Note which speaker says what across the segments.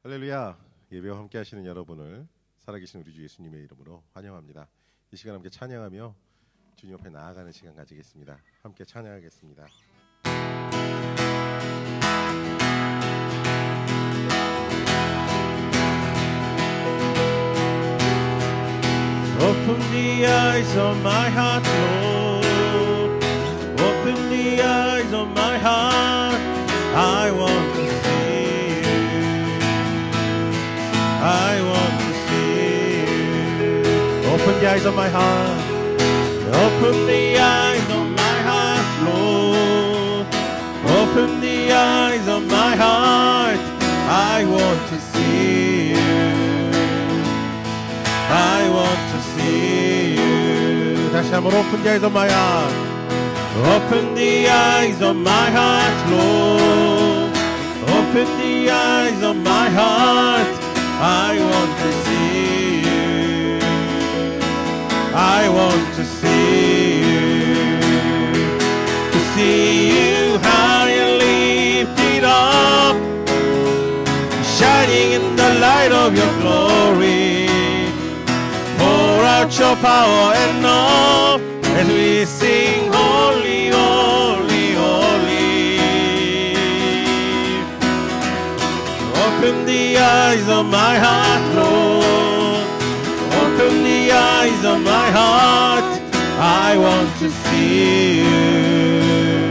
Speaker 1: 할렐루야. 예배와 함께 하시는 여러분을 살아계신 우리 주 예수님의 이름으로 환영합니다. 이 시간 함께 찬양하며 주님 앞에 나아가는 시간 가지겠습니다. 함께 찬양하겠습니다.
Speaker 2: Open the eyes of my heart, Lord. Open the eyes of my heart. I want to see you. I want to see you. Open the eyes of my heart. Open the eyes of my heart, Lord. Open the eyes of my heart. I want to see you. I want to see you. 다시 한번 open the eyes of my heart. Open the eyes of my heart, Lord. Open the eyes of my heart. I want to see you. I want to see you. To see you high and lifted up, shining in the light of your glory. Pour out your power and love as we sing holy, holy, holy. Open the eyes of my heart, Lord. Open the eyes of my heart. I want to see you.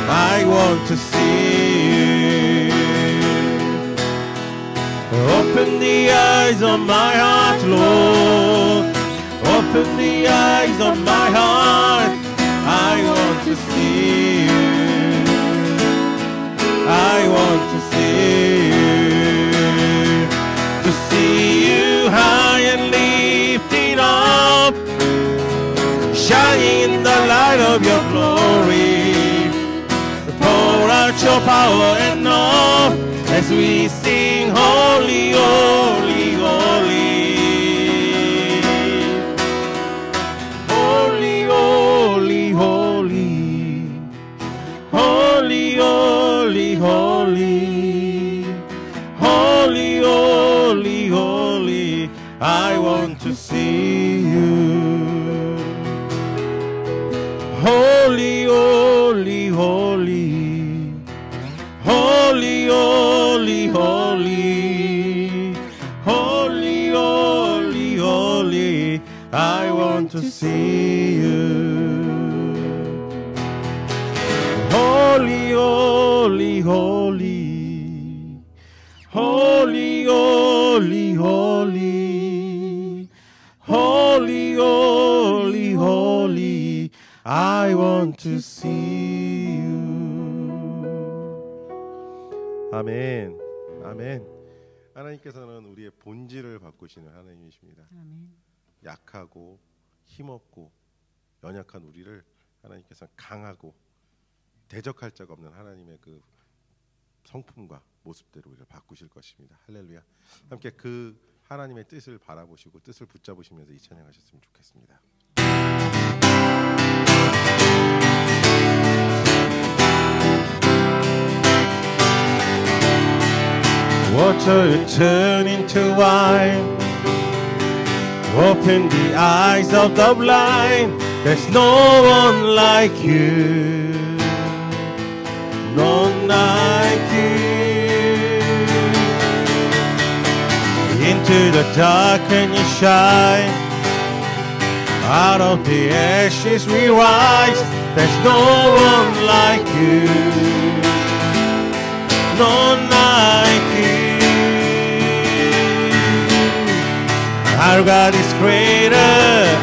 Speaker 2: I want to see you. Open the eyes of my heart, Lord. Open the eyes of my heart. I want to see you. I want to see you. To see you high and lifted up, shining in the light of your glory. Pour out your power and love as we sing holy, holy, holy. Holy, holy, holy. Holy, holy, holy. Holy, holy, holy. I want to see you. Holy, holy, holy. Holy, holy, holy. Holy, holy, holy. I want to see you. Holy, holy, holy. Holy, holy, holy. Holy, holy, holy. I want to see you.
Speaker 1: 아멘. 아멘. 하나님께서는 우리의 본질을 바꾸시는 하나님이십니다.
Speaker 3: 아멘.
Speaker 1: 약하고 힘없고 연약한 우리를 하나님께서는 강하고 대적할 적 없는 하나님의 그 성품과 모습대로 우리를 바꾸실 것입니다. 할렐루야. 함께 그 하나님의 뜻을 바라보시고 뜻을 붙잡으시면서 이 찬양하셨으면 좋겠습니다.
Speaker 2: Water you turn into wine. Open the eyes of the blind. There's no one like you. None like you. Into the dark and you shine. Out of the ashes we rise. There's no one like you. None like you. Our God is greater,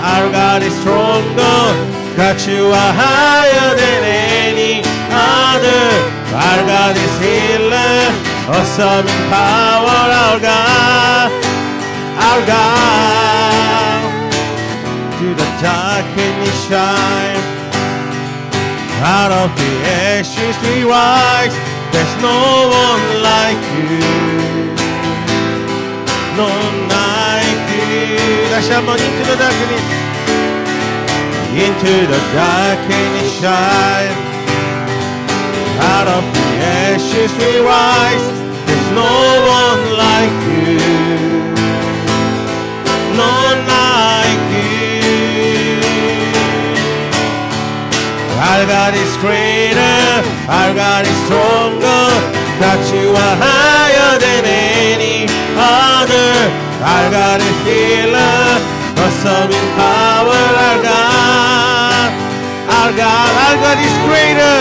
Speaker 2: our God is stronger. God, you are higher than any other. Our God is healer, awesome in power. Our God, our God. To the dark and you shine. Out of the ashes we rise. There's no one like you. None like you. 다시 한번 into the darkness. Into the dark and you shine. Out of the ashes we rise. There's There's no one like you, no one like you. Our God is greater, our God is stronger, that you are higher than any other. Our God is healer, awesome in power. Our God is greater.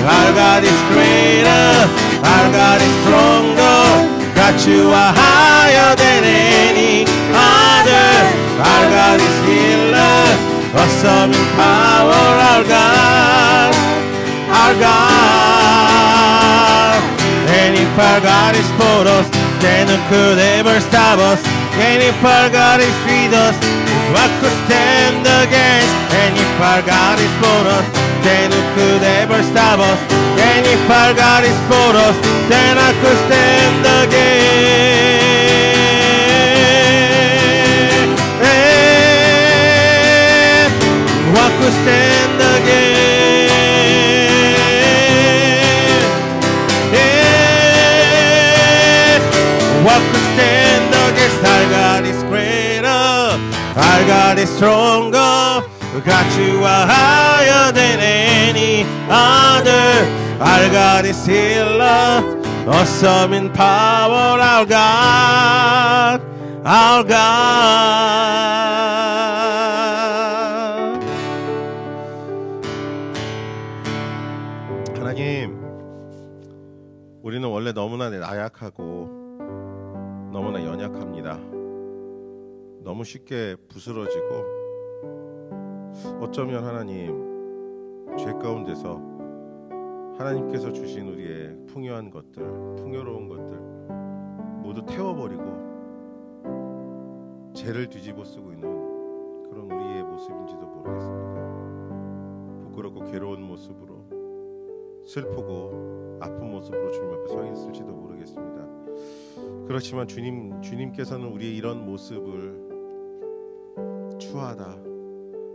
Speaker 2: Our God is greater. Our God is stronger. That you are higher than any other. Our God is healer, awesome in power. Our God. And if our God is for us, then who could ever stop us? And if our God is with us, what could stand against? And if our God is for us, then who could ever stop us? And if our God is for us, then I could stand against. What could stand against? What could stand against? Our God is greater, our God is stronger. God, you are higher than any other. Our God is healer, awesome in power. Our God, our God. 하나님, 우리는 원래 너무나 나약하고 너무나 연약합니다. 너무 쉽게 부스러지고, 어쩌면 하나님 죄 가운데서 하나님께서 주신 우리의 풍요한 것들, 풍요로운 것들 모두 태워버리고 죄를 뒤집어 쓰고 있는 그런 우리의 모습인지도 모르겠습니다. 부끄럽고 괴로운 모습으로, 슬프고 아픈 모습으로 주님 앞에 서 있을지도 모르겠습니다. 그렇지만 주님께서는 우리의 이런 모습을 추하다,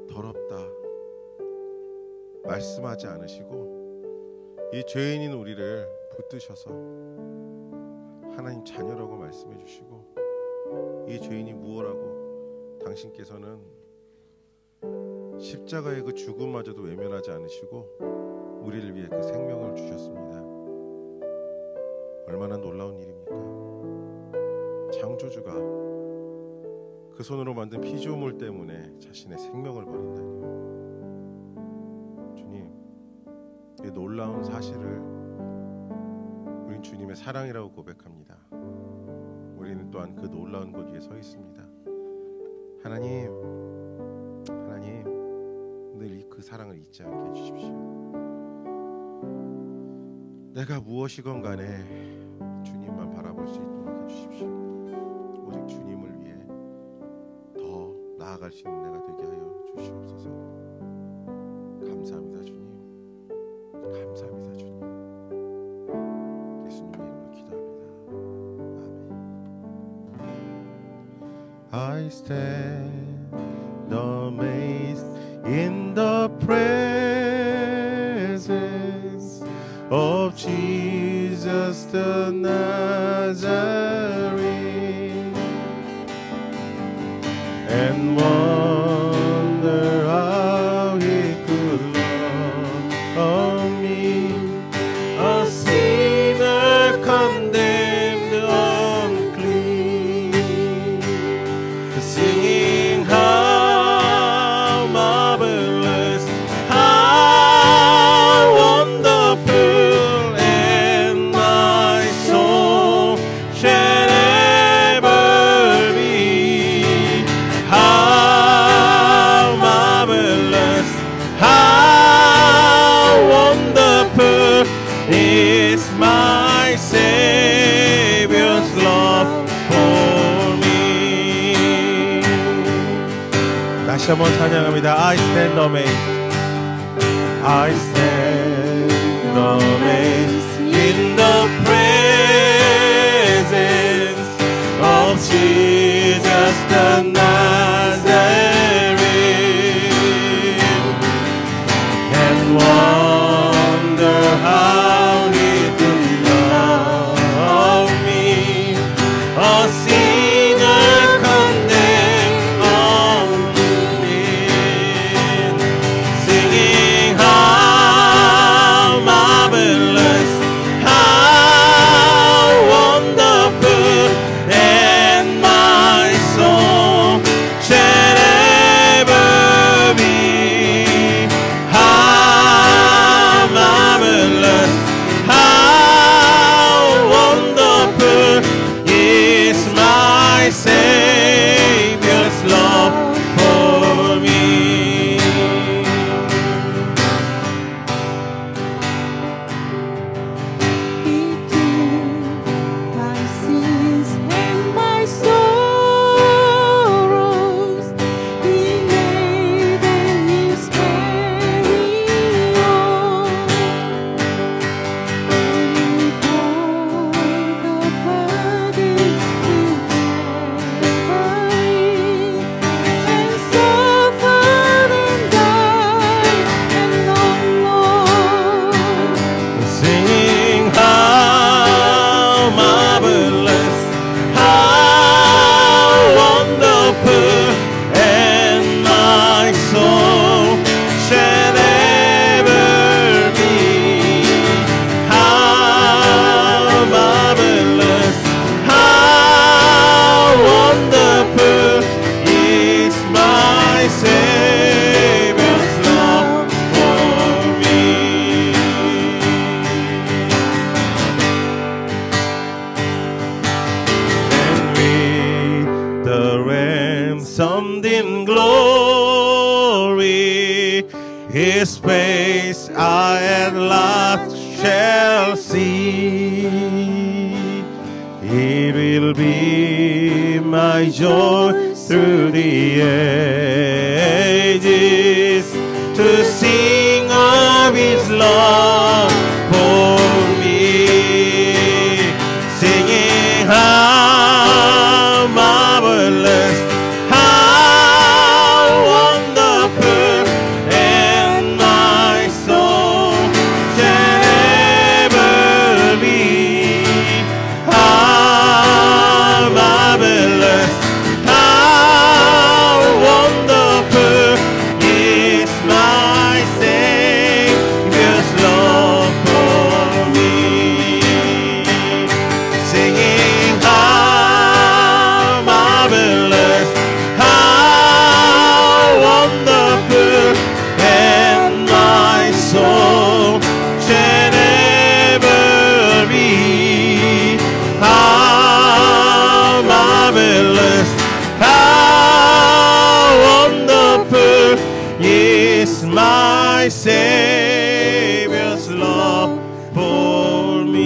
Speaker 2: 더럽다 말씀하지 않으시고, 이 죄인인 우리를 붙드셔서 하나님 자녀라고 말씀해 주시고, 이 죄인이 무엇라고 당신께서는 십자가의 그 죽음마저도 외면하지 않으시고 우리를 위해 그 생명을 주셨습니다. 얼마나 놀라운 일입니까? 창조주가 그 손으로 만든 피조물 때문에 자신의 생명을 버린다니. 주님, 이 놀라운 사실을 우린 주님의 사랑이라고 고백합니다. 우리는 또한 그 놀라운 곳 위에 서 있습니다. 하나님, 늘 그 사랑을 잊지 않게 해주십시오. 내가 무엇이건 간에 주님만 바라볼 수 있도록 해주십시오. 오직 주님을 위해 더 나아갈 수 있는 내가 되게 하여 주시옵소서. 감사합니다 주님. 감사합니다 주님. 예수님의 이름으로 기도합니다. 아멘. I stand amazed in the presence of Jesus the Nazarene, and wonder how he could love me, a sinner condemned unclean, singing how marvelous, how wonderful, and my soul shall ever be. How marvelous, how wonderful is my Savior's love for me. 다시 한번 찬양합니다. I stand amazed. I stand amazed in the presence of Jesus the Nazarene, and wonder how he could love glory, His face I at last shall see. It will be my joy through the ages to sing of His love for me, singing how marvelous, how wonderful, and my soul shall ever be. How marvelous, how wonderful is my Savior's love for me. Singing how marvelous, how wonderful, and my soul shall ever be. How marvelous, how wonderful is my Savior's love for me.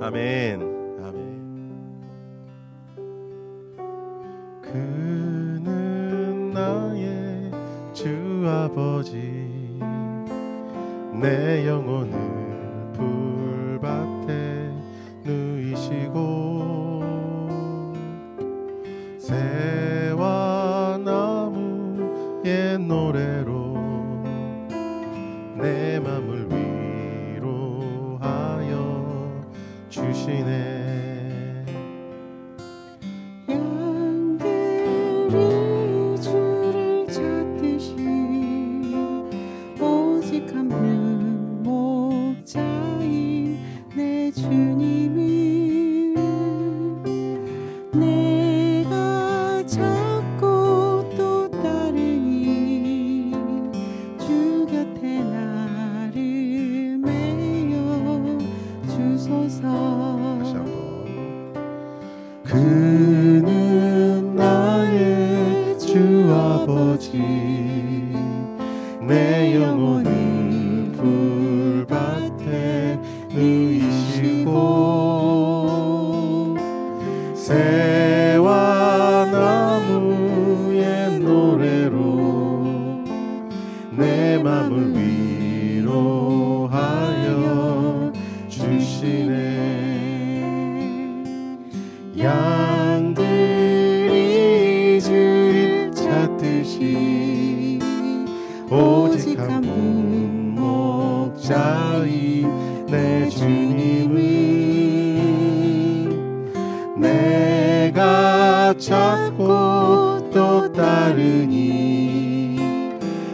Speaker 2: 아멘. 아멘. 그는 나의 주 아버지, 내 영혼을 불밭에 누이시고 새와 나무의 노래로 내 맘을 위로하여 주시네.
Speaker 3: 양들이 주를 찾듯이 오직 한 분 목자인 내 주님을 내가 찾고 또 따르니 주 곁에 나를 메어 주소서.
Speaker 1: 다시 한번.
Speaker 2: 그는 나의 주 아버지, 내 영혼을 불밭에 누이시고 새와 나무의 노래로 내 맘을 위로하여 주시네. 양들이 주를 찾듯이 오직 한 분 목자인 내 주님을 내가 찾고 또 따르니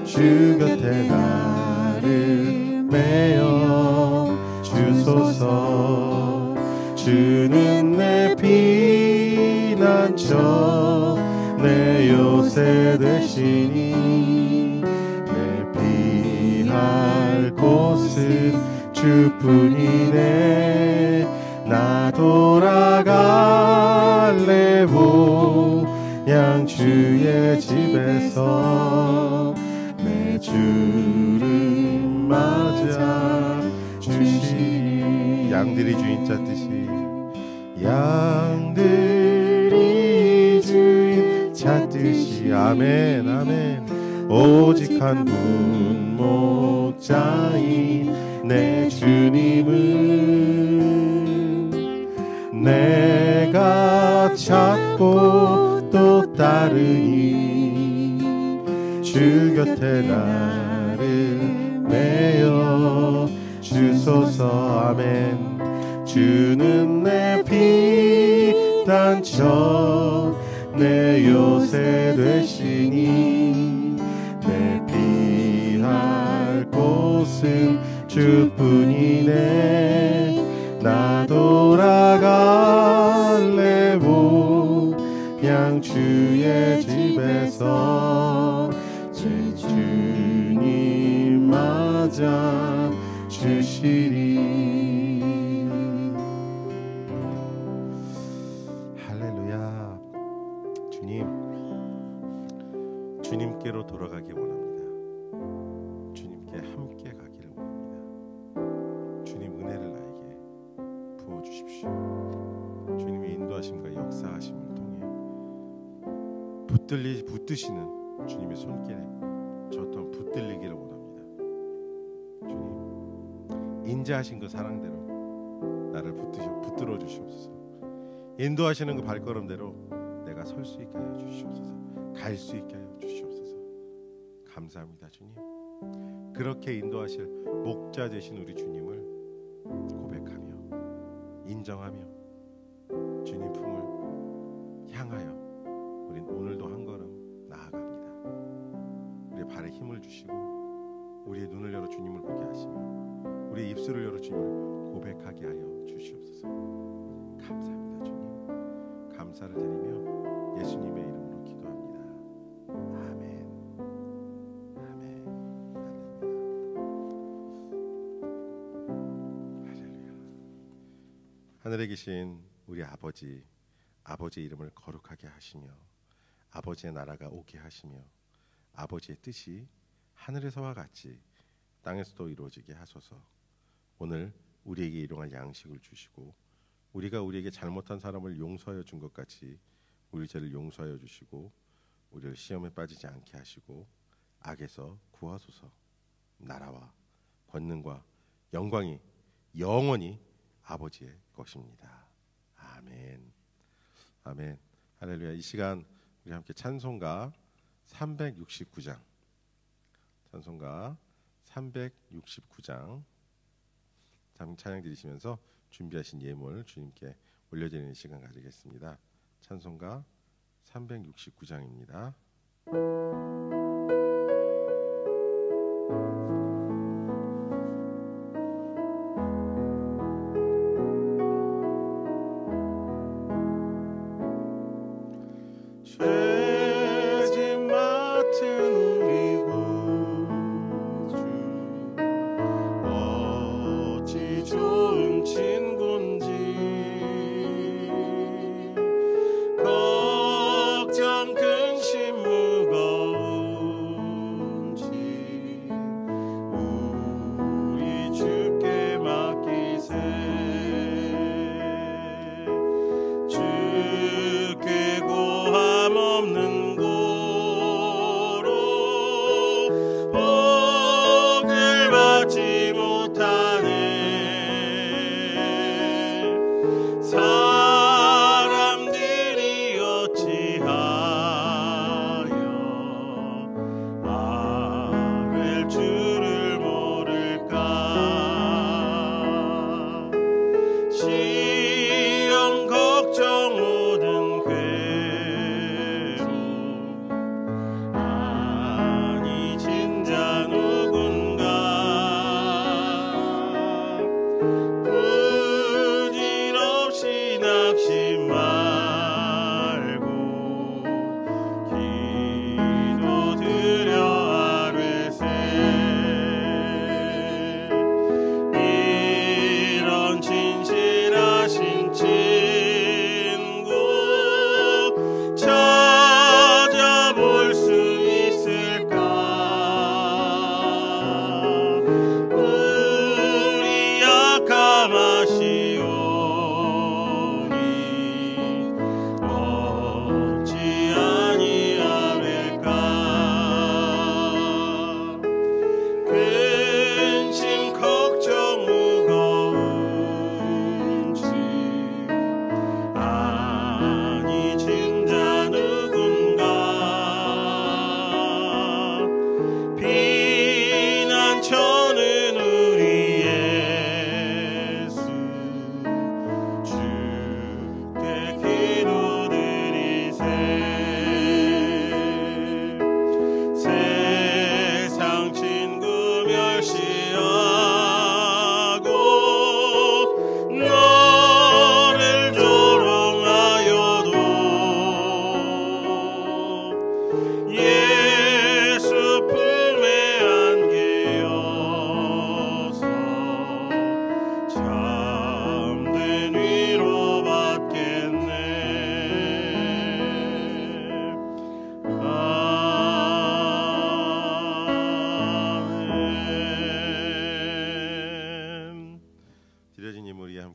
Speaker 2: 주 곁에 나를 메어 주소서. 주는 내 피난처, 내 요새 되시니 내 피할 곳은 주뿐이네. 나 돌아갈래 보양 주의 집에서 내 주를 맞아 주시니. 양들이 주인 찾듯이, 양들이 주인 찾듯이. 아멘 아멘. 오직 한 분 목자인 내 주님을 내가 찾고 또 따르니 주 곁에 나를 메어 주소서. 아멘. 주는 내 피난처, 내 요새 되시니 내 피할 곳은 주뿐이네. 나 돌아갈래 보양 주의 집에서 제 주님 맞아 주시리.
Speaker 1: 주님, 주님께로 돌아가기 원합니다. 주님께 함께 가기를 원합니다. 주님 은혜를 나에게 부어주십시오. 주님의 인도하심과 역사하심을 통해 붙드시는 주님의 손길에 저 또한 붙들리기를 원합니다. 주님, 인자하신 그 사랑대로 나를 붙들어 주시옵소서. 인도하시는 그 발걸음대로 내가 설 수 있게 하여 주시옵소서. 갈 수 있게 하여 주시옵소서. 감사합니다, 주님. 그렇게 인도하실 목자 되신 우리 주님을 고백하며 인정하며 주님 품을 향하여 우린 오늘도 한 걸음 나아갑니다. 우리의 발에 힘을 주시고 우리의 눈을 열어 주님을 보게 하시며 우리의 입술을 열어 주님을 고백하게 하여 주시옵소서. 감사합니다, 주님. 감사를 드리며 예수님의 이름으로 기도합니다. 아멘. 아멘. 할렐루야. 하늘에 계신 우리 아버지의 이름을 거룩하게 하시며 아버지의 나라가 오게 하시며 아버지의 뜻이 하늘에서와 같이 땅에서도 이루어지게 하소서. 오늘 우리에게 일용할 양식을 주시고 우리가 우리에게 잘못한 사람을 용서하여 준 것 같이 우리 죄를 용서하여 주시고 우리를 시험에 빠지지 않게 하시고 악에서 구하소서. 나라와 권능과 영광이 영원히 아버지의 것입니다. 아멘. 아멘. 할렐루야. 이 시간 우리 함께 찬송가 369장 찬송가 369장 찬양 드리시면서 준비하신 예물 주님께 올려드리는 시간 가지겠습니다. 찬송가 369장입니다.
Speaker 2: 죄짐 맡은 우리 구주 어찌 좋은 친구인지 걱정 근심 무거운 짐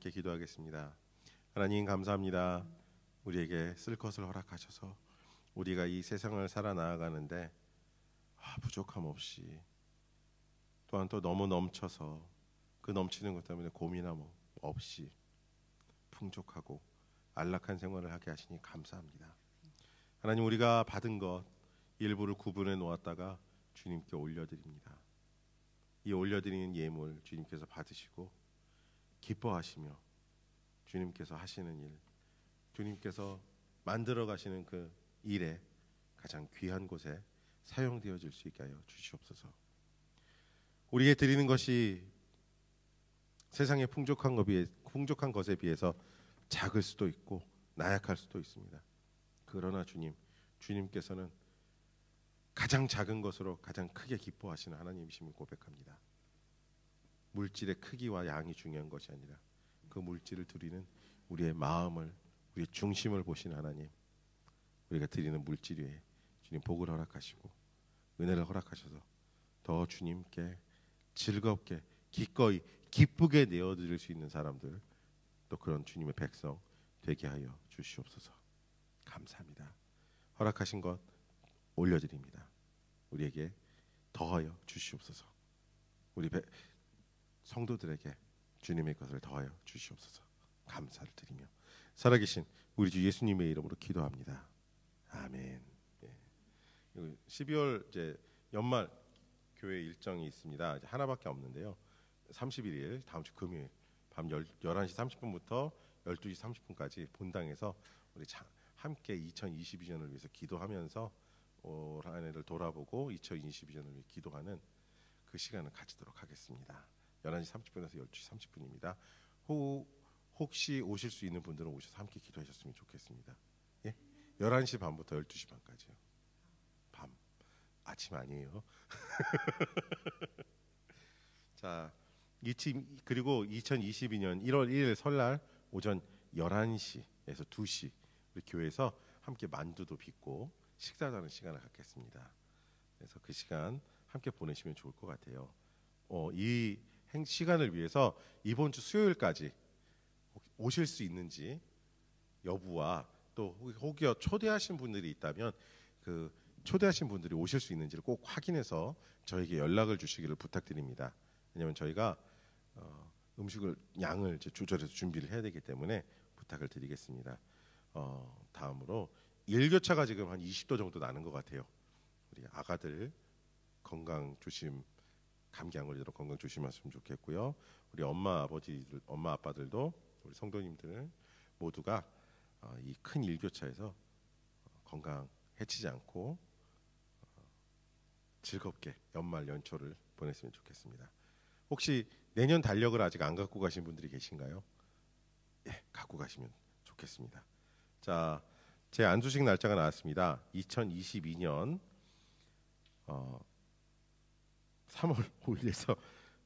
Speaker 1: 함께 기도하겠습니다. 하나님 감사합니다. 우리에게 쓸 것을 허락하셔서 우리가 이 세상을 살아 나아가는데 부족함 없이 또한 또 너무 넘쳐서 그 넘치는 것 때문에 고민함 없이 풍족하고 안락한 생활을 하게 하시니 감사합니다. 하나님 우리가 받은 것 일부를 구분해 놓았다가 주님께 올려드립니다. 이 올려드리는 예물 주님께서 받으시고 기뻐하시며 주님께서 하시는 일, 주님께서 만들어 가시는 그 일에 가장 귀한 곳에 사용되어질 수 있게 하여 주시옵소서. 우리에게 드리는 것이 세상의 풍족한 것에 비해서 작을 수도 있고 나약할 수도 있습니다. 그러나 주님께서는 가장 작은 것으로 가장 크게 기뻐하시는 하나님이심을 고백합니다. 물질의 크기와 양이 중요한 것이 아니라 그 물질을 드리는 우리의 마음을, 우리의 중심을 보시는 하나님, 우리가 드리는 물질 위에 주님 복을 허락하시고 은혜를 허락하셔서 더 주님께 즐겁게 기꺼이 기쁘게 내어드릴 수 있는 사람들, 또 그런 주님의 백성 되게 하여 주시옵소서. 감사합니다. 허락하신 것 올려드립니다. 우리에게 더하여 주시옵소서. 우리 성도들에게 주님의 것을 더하여 주시옵소서. 감사를 드리며 살아계신 우리 주 예수님의 이름으로 기도합니다. 아멘. 12월 이제 연말 교회 일정이 있습니다. 이제 하나밖에 없는데요. 31일 다음 주 금요일 밤 11시 30분부터 12시 30분까지 본당에서 우리 함께 2022년을 위해서 기도하면서 올 한 해를 돌아보고 2022년을 위해 기도하는 그 시간을 가지도록 하겠습니다. 11시 30분에서 12시 30분입니다. 혹시 오실 수 있는 분들은 오셔서 함께 기도하셨으면 좋겠습니다. 예? 11시 반부터 12시 반까지요. 밤, 아침 아니에요. 자, 그리고 2022년 1월 1일 설날 오전 11시에서 2시 우리 교회에서 함께 만두도 빚고 식사도 하는 시간을 갖겠습니다. 그래서 그 시간 함께 보내시면 좋을 것 같아요. 이 시간을 위해서 이번 주 수요일까지 오실 수 있는지 여부와 또 혹여 초대하신 분들이 있다면 그 초대하신 분들이 오실 수 있는지를 꼭 확인해서 저에게 연락을 주시기를 부탁드립니다. 왜냐하면 저희가 음식을 양을 조절해서 준비를 해야 되기 때문에 부탁을 드리겠습니다. 다음으로 일교차가 지금 한 20도 정도 나는 것 같아요. 우리 아가들 건강 조심, 감기 안 걸리도록 건강 조심하시면 좋겠고요. 우리 엄마 아빠들도 우리 성도님들 모두가 이 큰 일교차에서 건강 해치지 않고 즐겁게 연말 연초를 보냈으면 좋겠습니다. 혹시 내년 달력을 아직 안 갖고 가신 분들이 계신가요? 예, 갖고 가시면 좋겠습니다. 자, 제 안수식 날짜가 나왔습니다. 2022년 3월 5일에서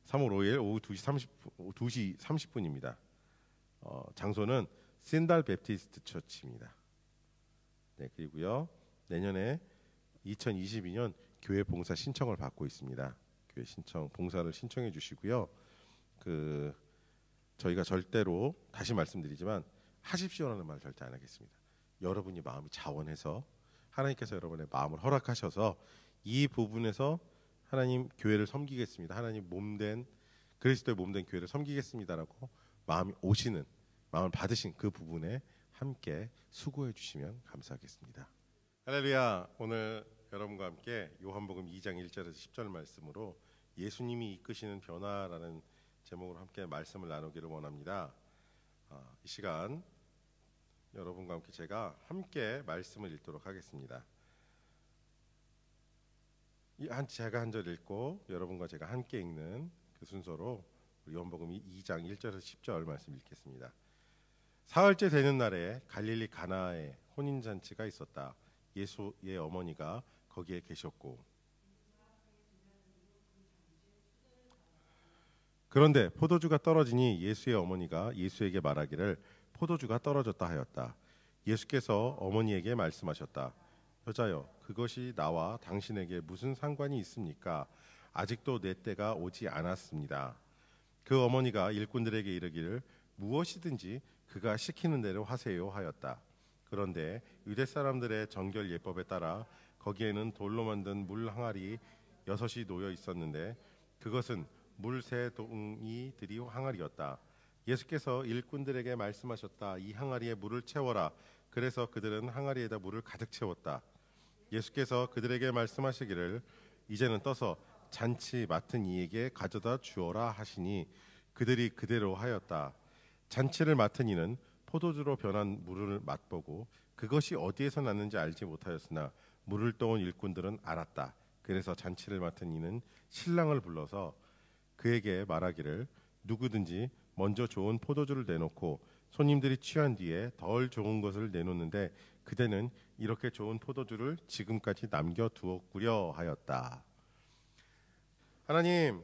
Speaker 1: 3월 5일 오후 2시 30분입니다. 장소는 신달 베프티스트 처치입니다. 네, 그리고요. 내년에 2022년 교회 봉사 신청을 받고 있습니다. 교회 봉사를 신청해 주시고요. 저희가 절대로 다시 말씀드리지만 하십시오라는 말 절대 안 하겠습니다. 여러분이 마음이 자원해서 하나님께서 여러분의 마음을 허락하셔서 이 부분에서 하나님 교회를 섬기겠습니다. 하나님 몸된 그리스도의 몸된 교회를 섬기겠습니다라고 마음을 받으신 그 부분에 함께 수고해 주시면 감사하겠습니다. 할렐루야. 오늘 여러분과 함께 요한복음 2장 1절에서 10절 말씀으로 예수님이 이끄시는 변화라는 제목으로 함께 말씀을 나누기를 원합니다. 이 시간 여러분과 함께 제가 함께 말씀을 읽도록 하겠습니다. 제가 한 절 읽고 여러분과 제가 함께 읽는 그 순서로 요한복음 2장 1절에서 10절 말씀 읽겠습니다. 사흘째 되는 날에 갈릴리 가나에 혼인잔치가 있었다. 예수의 어머니가 거기에 계셨고 그런데 포도주가 떨어지니 예수의 어머니가 예수에게 말하기를 포도주가 떨어졌다 하였다. 예수께서 어머니에게 말씀하셨다. 여자여, 그것이 나와 당신에게 무슨 상관이 있습니까? 아직도 내 때가 오지 않았습니다. 그 어머니가 일꾼들에게 이르기를 무엇이든지 그가 시키는 대로 하세요 하였다. 그런데 유대 사람들의 정결 예법에 따라 거기에는 돌로 만든 물 항아리 6이 놓여 있었는데 그것은 물새 동이들이 항아리였다. 예수께서 일꾼들에게 말씀하셨다. 이 항아리에 물을 채워라. 그래서 그들은 항아리에다 물을 가득 채웠다. 예수께서 그들에게 말씀하시기를 이제는 떠서 잔치 맡은 이에게 가져다 주어라 하시니 그들이 그대로 하였다. 잔치를 맡은 이는 포도주로 변한 물을 맛보고 그것이 어디에서 났는지 알지 못하였으나 물을 떠온 일꾼들은 알았다. 그래서 잔치를 맡은 이는 신랑을 불러서 그에게 말하기를 누구든지 먼저 좋은 포도주를 내놓고 손님들이 취한 뒤에 덜 좋은 것을 내놓는데 그대는 이렇게 좋은 포도주를 지금까지 남겨두었구려 하였다. 하나님,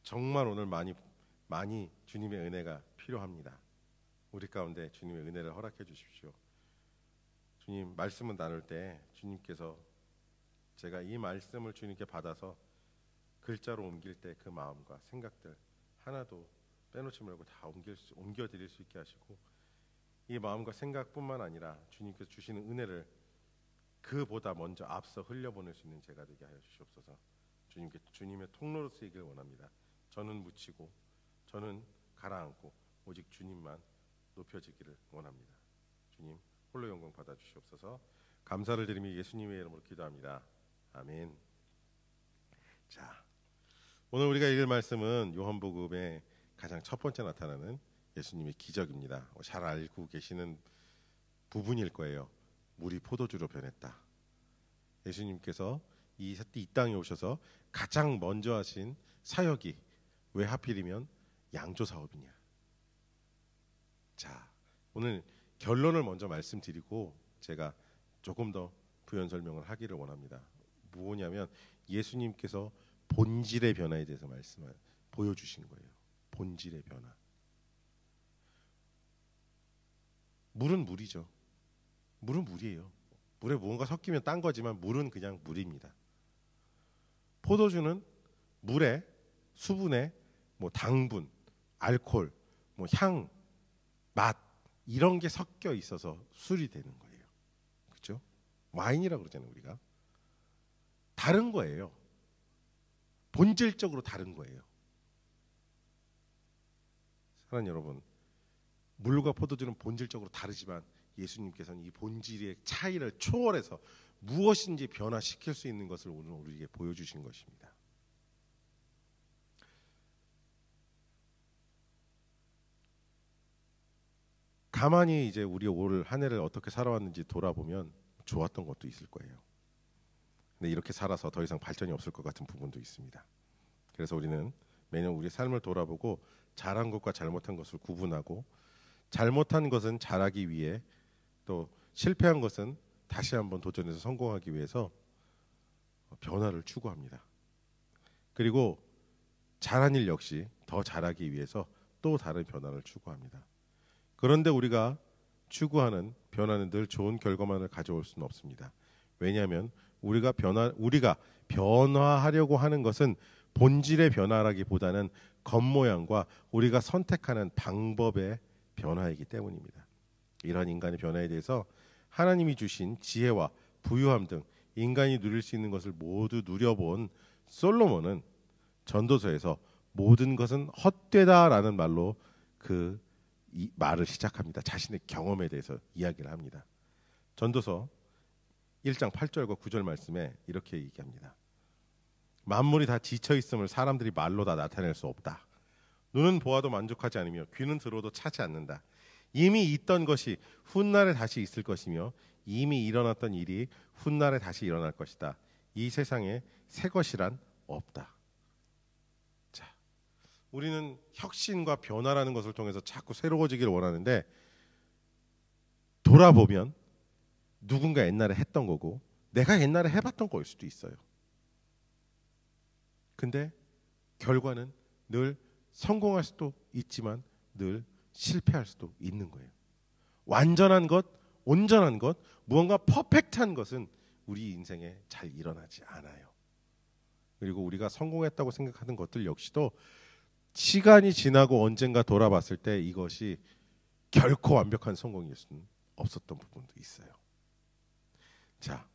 Speaker 1: 정말 오늘 많이 주님의 은혜가 필요합니다. 우리 가운데 주님의 은혜를 허락해 주십시오. 주님, 말씀을 나눌 때 주님께서 제가 이 말씀을 주님께 받아서 글자로 옮길 때 그 마음과 생각들 하나도 빼놓지 말고 다 옮겨드릴 수 있게 하시고 이 마음과 생각뿐만 아니라 주님께서 주시는 은혜를 그보다 먼저 앞서 흘려보낼 수 있는 제가 되게 하여 주시옵소서. 주님께 주님의 통로로 쓰이길 원합니다. 저는 묻히고 저는 가라앉고 오직 주님만 높여지기를 원합니다. 주님 홀로 영광 받아 주시옵소서. 감사를 드리며 예수님의 이름으로 기도합니다. 아멘. 자, 오늘 우리가 읽을 말씀은 요한복음의 가장 첫 번째 나타나는 예수님의 기적입니다. 잘 알고 계시는 부분일 거예요. 물이 포도주로 변했다. 예수님께서 이 땅에 오셔서 가장 먼저 하신 사역이 왜 하필이면 양조 사업이냐. 자, 오늘 결론을 먼저 말씀드리고 제가 조금 더 부연 설명을 하기를 원합니다. 뭐냐면 예수님께서 본질의 변화에 대해서 말씀을 보여주신 거예요. 본질의 변화. 물은 물이죠. 물은 물이에요. 물에 무언가 섞이면 딴 거지만 물은 그냥 물입니다. 포도주는 물에 수분에 뭐 당분, 알코올, 뭐 향, 맛 이런 게 섞여 있어서 술이 되는 거예요. 그렇죠? 와인이라고 그러잖아요, 우리가. 다른 거예요. 본질적으로 다른 거예요. 사랑하는 여러분, 물과 포도주는 본질적으로 다르지만 예수님께서는 이 본질의 차이를 초월해서 무엇인지 변화시킬 수 있는 것을 오늘 우리에게 보여주신 것입니다. 가만히 이제 우리 올 한 해를 어떻게 살아왔는지 돌아보면 좋았던 것도 있을 거예요. 근데 이렇게 살아서 더 이상 발전이 없을 것 같은 부분도 있습니다. 그래서 우리는 매년 우리 삶을 돌아보고 잘한 것과 잘못한 것을 구분하고 잘못한 것은 잘하기 위해 또 실패한 것은 다시 한번 도전해서 성공하기 위해서 변화를 추구합니다. 그리고 잘한 일 역시 더 잘하기 위해서 또 다른 변화를 추구합니다. 그런데 우리가 추구하는 변화는 늘 좋은 결과만을 가져올 수는 없습니다. 왜냐하면 우리가 변화하려고 하는 것은 본질의 변화라기보다는 겉모양과 우리가 선택하는 방법의 변화이기 때문입니다. 이러한 인간의 변화에 대해서 하나님이 주신 지혜와 부유함 등 인간이 누릴 수 있는 것을 모두 누려본 솔로몬은 전도서에서 모든 것은 헛되다라는 말로 그 이 말을 시작합니다. 자신의 경험에 대해서 이야기를 합니다. 전도서 1장 8절과 9절 말씀에 이렇게 얘기합니다. 만물이 다 지쳐 있음을 사람들이 말로 다 나타낼 수 없다. 눈은 보아도 만족하지 않으며 귀는 들어도 차지 않는다. 이미 있던 것이 훗날에 다시 있을 것이며 이미 일어났던 일이 훗날에 다시 일어날 것이다. 이 세상에 새 것이란 없다. 자, 우리는 혁신과 변화라는 것을 통해서 자꾸 새로워지기를 원하는데 돌아보면 누군가 옛날에 했던 거고 내가 옛날에 해봤던 거일 수도 있어요. 근데 결과는 늘 성공할 수도 있지만 늘 실패할 수도 있는 거예요. 완전한 것, 온전한 것, 무언가 퍼펙트한 것은 우리 인생에 잘 일어나지 않아요. 그리고 우리가 성공했다고 생각하는 것들 역시도 시간이 지나고 언젠가 돌아봤을 때 이것이 결코 완벽한 성공일 수는 없었던 부분도 있어요. 자,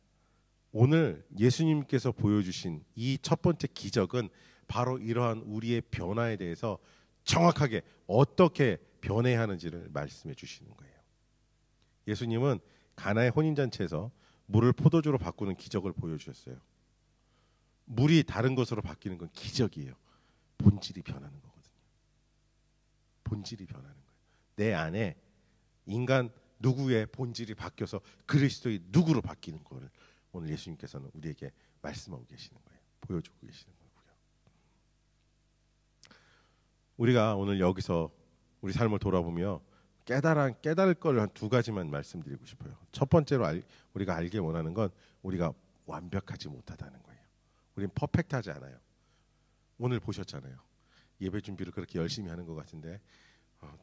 Speaker 1: 오늘 예수님께서 보여주신 이 첫 번째 기적은 바로 이러한 우리의 변화에 대해서 정확하게 어떻게 변해야 하는지를 말씀해 주시는 거예요. 예수님은 가나의 혼인잔치에서 물을 포도주로 바꾸는 기적을 보여주셨어요. 물이 다른 것으로 바뀌는 건 기적이에요. 본질이 변하는 거거든요. 본질이 변하는 거예요. 내 안에 인간 누구의 본질이 바뀌어서 그리스도의 누구로 바뀌는 거를 오늘 예수님께서는 우리에게 말씀하고 계시는 거예요. 보여주고 계시는 거고요. 우리가 오늘 여기서 우리 삶을 돌아보며 깨달을 걸 한 두 가지만 말씀드리고 싶어요. 첫 번째로 우리가 알기 원하는 건 우리가 완벽하지 못하다는 거예요. 우리는 퍼펙트하지 않아요. 오늘 보셨잖아요. 예배 준비를 그렇게 열심히 하는 것 같은데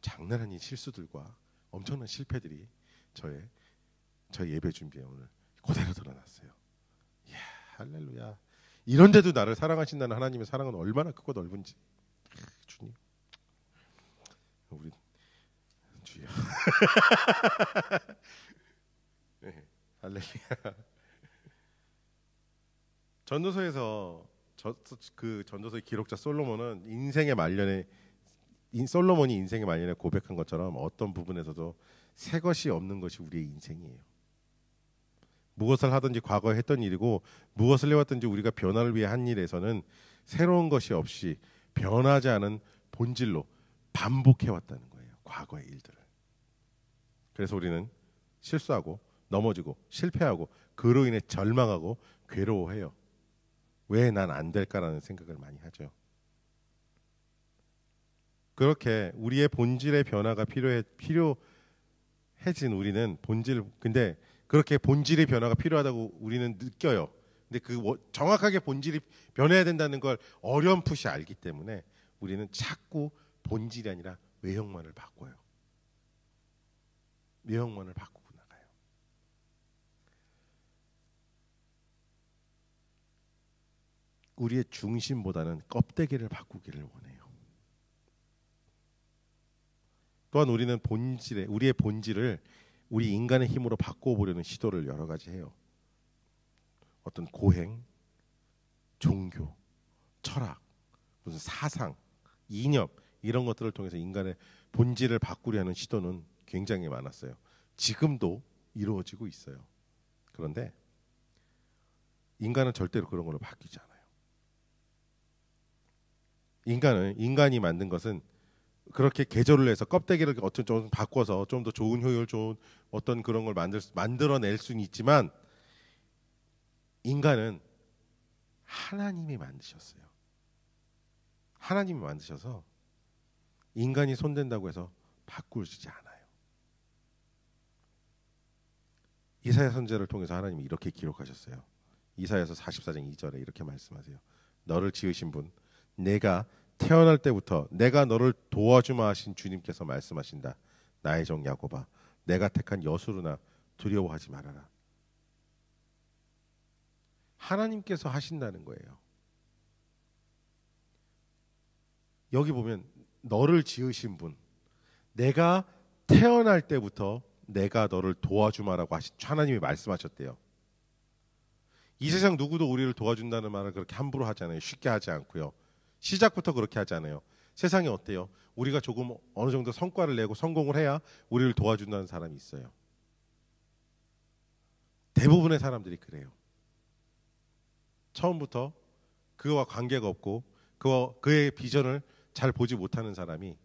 Speaker 1: 장난 아닌 실수들과 엄청난 실패들이 저희 예배 준비에 오늘 그대로 드러났어요. 이야, 할렐루야. 이런데도 나를 사랑하신다는 하나님의 사랑은 얼마나 크고 넓은지. 주님, 우리 주여. 네, 할렐루야. 전도서에서 그 전도서의 기록자 솔로몬은 솔로몬이 인생의 말년에 고백한 것처럼 어떤 부분에서도 새 것이 없는 것이 우리의 인생이에요. 무엇을 하든지 과거에 했던 일이고 무엇을 해왔든지 우리가 변화를 위해 한 일에서는 새로운 것이 없이 변하지 않은 본질로 반복해왔다는 거예요. 과거의 일들을. 그래서 우리는 실수하고 넘어지고 실패하고 그로 인해 절망하고 괴로워해요. 왜 난 안 될까라는 생각을 많이 하죠. 그렇게 우리의 본질의 변화가 필요해진 우리는 근데 그렇게 본질의 변화가 필요하다고 우리는 느껴요. 근데 정확하게 본질이 변해야 된다는 걸 어렴풋이 알기 때문에 우리는 자꾸 본질이 아니라 외형만을 바꿔요. 외형만을 바꾸고 나가요. 우리의 중심보다는 껍데기를 바꾸기를 원해요. 또한 우리는 우리의 본질을 우리 인간의 힘으로 바꿔보려는 시도를 여러 가지 해요. 어떤 고행, 종교, 철학, 무슨 사상, 이념 이런 것들을 통해서 인간의 본질을 바꾸려 하는 시도는 굉장히 많았어요. 지금도 이루어지고 있어요. 그런데 인간은 절대로 그런 걸로 바뀌지 않아요. 인간이 만든 것은 그렇게 개조를 해서 껍데기를 어떤 좀 바꿔서 좀 더 좋은 효율, 좋은 어떤 그런 걸 만들어낼 수는 있지만 인간은 하나님이 만드셨어요. 하나님이 만드셔서 인간이 손댄다고 해서 바꾸지 않아요. 이사야 선지자를 통해서 하나님이 이렇게 기록하셨어요. 이사야서 44장 2절에 이렇게 말씀하세요. 너를 지으신 분, 내가 태어날 때부터 내가 너를 도와주마 하신 주님께서 말씀하신다. 나의 종 야곱아, 내가 택한 여수르나 두려워하지 말아라. 하나님께서 하신다는 거예요. 여기 보면 너를 지으신 분, 내가 태어날 때부터 내가 너를 도와주마라고 하나님이 말씀하셨대요. 이 세상 누구도 우리를 도와준다는 말을 그렇게 함부로 하지 않아요. 쉽게 하지 않고요. 시작부터 그렇게 하지 않아요. 세상이 어때요? 우리가 조금 어느 정도 성과를 내고 성공을 해야 우리를 도와준다는 사람이 있어요. 대부분의 사람들이 그래요. 처음부터 그와 관계가 없고 그의 비전을 잘 보지 못하는 사람이,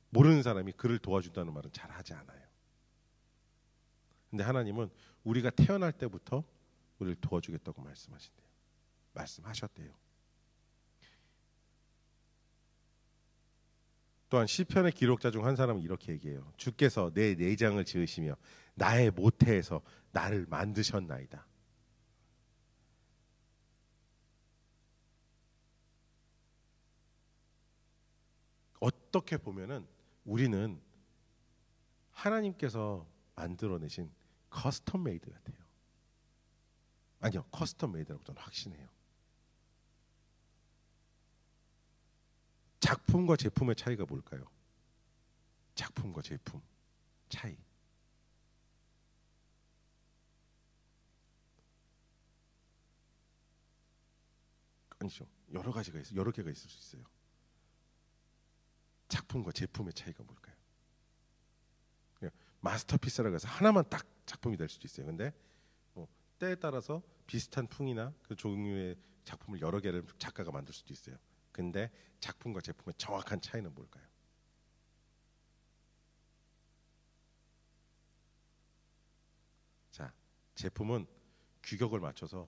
Speaker 1: 모르는 사람이 그를 도와준다는 말은 잘 하지 않아요. 근데 하나님은 우리가 태어날 때부터 우리를 도와주겠다고 말씀하셨대요. 또한 시편의 기록자 중 한 사람은 이렇게 얘기해요. 주께서 내 내장을 지으시며 나의 모태에서 나를 만드셨나이다. 어떻게 보면은 우리는 하나님께서 만들어내신 커스텀 메이드 같아요. 아니요, 커스텀 메이드라고 저는 확신해요. 작품과 제품의 차이가 뭘까요? 작품과 제품 차이. 아니죠. 여러 가지가 있어. 여러 개가 있을 수 있어요. 작품과 제품의 차이가 뭘까요? 마스터피스라고 해서 하나만 딱 작품이 될 수도 있어요. 근데 때에 따라서 비슷한 풍이나 그 종류의 작품을 여러 개를 작가가 만들 수도 있어요. 근데 작품과 제품의 정확한 차이는 뭘까요? 자, 제품은 규격을 맞춰서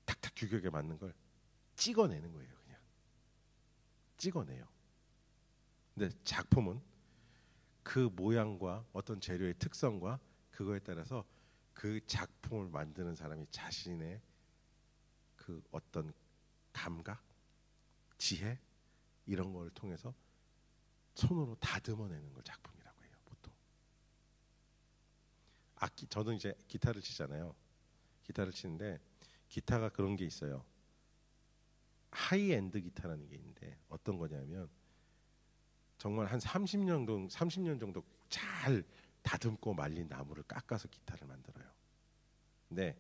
Speaker 1: 탁탁 규격에 맞는 걸 찍어내는 거예요. 그냥 찍어내요. 근데 작품은 그 모양과 어떤 재료의 특성과 그거에 따라서 그 작품을 만드는 사람이 자신의 그 어떤 감각, 지혜 이런 걸 통해서 손으로 다듬어내는 걸 작품이라고 해요. 보통 악기, 저는 이제 기타를 치잖아요. 기타를 치는데 기타가 그런 게 있어요. 하이엔드 기타라는 게 있는데 어떤 거냐면 정말 한 30년 정도 잘 다듬고 말린 나무를 깎아서 기타를 만들어요. 근데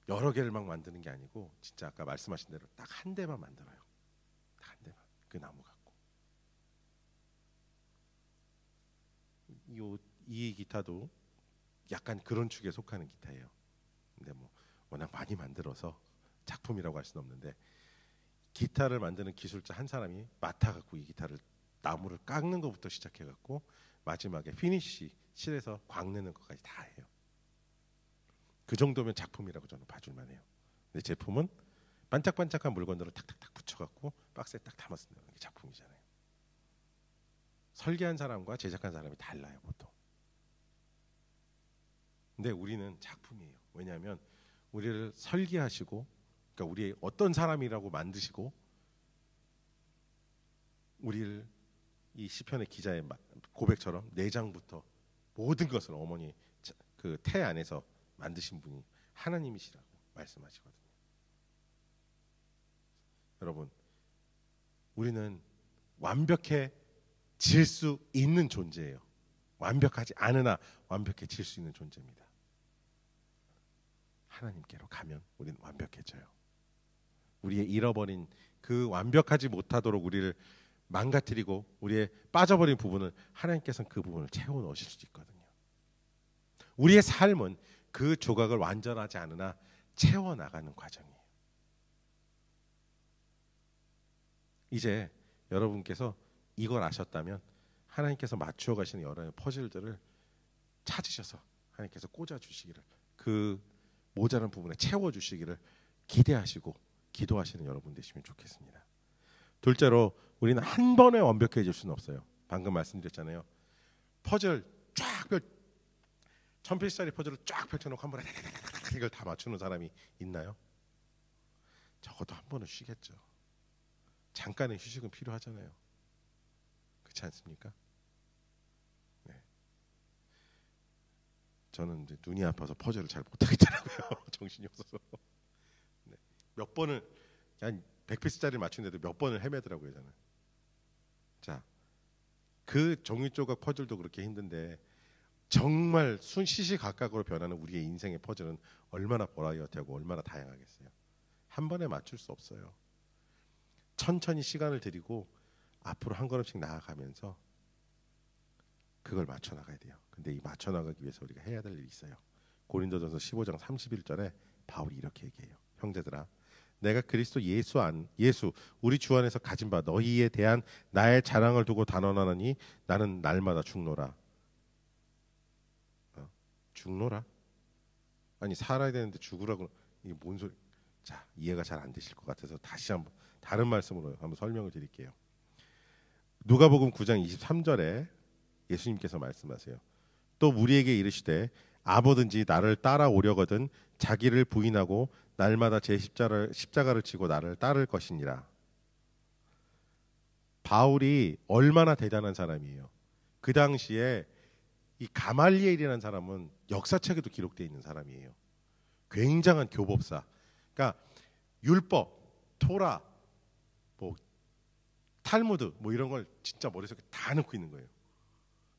Speaker 1: 여러 개를 막 만드는 게 아니고 진짜 아까 말씀하신 대로 딱 한 대만 만들어요. 딱 한 대만. 그 나무 갖고. 이 기타도 약간 그런 축에 속하는 기타예요. 근데 뭐 워낙 많이 만들어서 작품이라고 할 수는 없는데 기타를 만드는 기술자 한 사람이 맡아갖고 이 기타를 나무를 깎는 것부터 시작해갖고 마지막에 피니쉬 실에서 광내는 것까지 다 해요. 그 정도면 작품이라고 저는 봐줄만 해요. 근데 제품은 반짝반짝한 물건들을 탁탁탁 붙여갖고 박스에 딱 담아서 넣는 게 작품이잖아요. 설계한 사람과 제작한 사람이 달라요 보통. 근데 우리는 작품이에요. 왜냐하면 우리를 설계하시고 그러니까 우리 어떤 사람이라고 만드시고 우리를 이 시편의 기자의 고백처럼 내장부터 모든 것을 어머니 그 태 안에서 만드신 분이 하나님이시라고 말씀하시거든요. 여러분, 우리는 완벽해질 수 있는 존재예요. 완벽하지 않으나 완벽해질 수 있는 존재입니다. 하나님께로 가면 우리는 완벽해져요. 우리의 잃어버린 그 완벽하지 못하도록 우리를 망가뜨리고 우리의 빠져버린 부분을 하나님께서는 그 부분을 채워 넣으실 수 있거든요. 우리의 삶은 그 조각을 완전하지 않으나 채워 나가는 과정이에요. 이제 여러분께서 이걸 아셨다면 하나님께서 맞추어 가시는 여러 퍼즐들을 찾으셔서 하나님께서 꽂아 주시기를 그 모자란 부분에 채워 주시기를 기대하시고 기도하시는 여러분 되시면 좋겠습니다. 둘째로 우리는 한 번에 완벽해질 수는 없어요. 방금 말씀드렸잖아요. 퍼즐 쫙 1000피스짜리 퍼즐을 쫙 펼쳐놓고 한 번에 이걸 다 맞추는 사람이 있나요? 적어도 한 번은 쉬겠죠. 잠깐의 휴식은 필요하잖아요. 그렇지 않습니까? 네. 저는 이제 눈이 아파서 퍼즐을 잘 못하겠더라고요. 정신이 없어서. 네. 몇 번을 한 100피스짜리를 맞추는데도 몇 번을 헤매더라고요. 저는. 자, 그 종이 조각 퍼즐도 그렇게 힘든데 정말 시시각각으로 변하는 우리의 인생의 퍼즐은 얼마나 버라이어티하고 얼마나 다양하겠어요. 한 번에 맞출 수 없어요. 천천히 시간을 들이고 앞으로 한 걸음씩 나아가면서 그걸 맞춰 나가야 돼요. 근데 이 맞춰 나가기 위해서 우리가 해야 될 일이 있어요. 고린도전서 15장 31절에 바울이 이렇게 얘기해요. 형제들아, 내가 그리스도 예수 우리 주 안에서 가진 바 너희에 대한 나의 자랑을 두고 단언하노니 나는 날마다 죽노라. 죽노라? 아니 살아야 되는데 죽으라고 이게 뭔 소리? 자, 이해가 잘 안 되실 것 같아서 다시 한번 다른 말씀으로 한번 설명을 드릴게요. 누가복음 9장 23절에 예수님께서 말씀하세요. 또 우리에게 이르시되 아무든지 나를 따라오려거든 자기를 부인하고 날마다 제 십자가를 지고 나를 따를 것이니라. 바울이 얼마나 대단한 사람이에요. 그 당시에 이 가말리엘이라는 사람은 역사책에도 기록되어 있는 사람이에요. 굉장한 교법사. 그러니까 율법, 토라 탈무드 뭐 이런 걸 진짜 머릿속에 다 넣고 있는 거예요.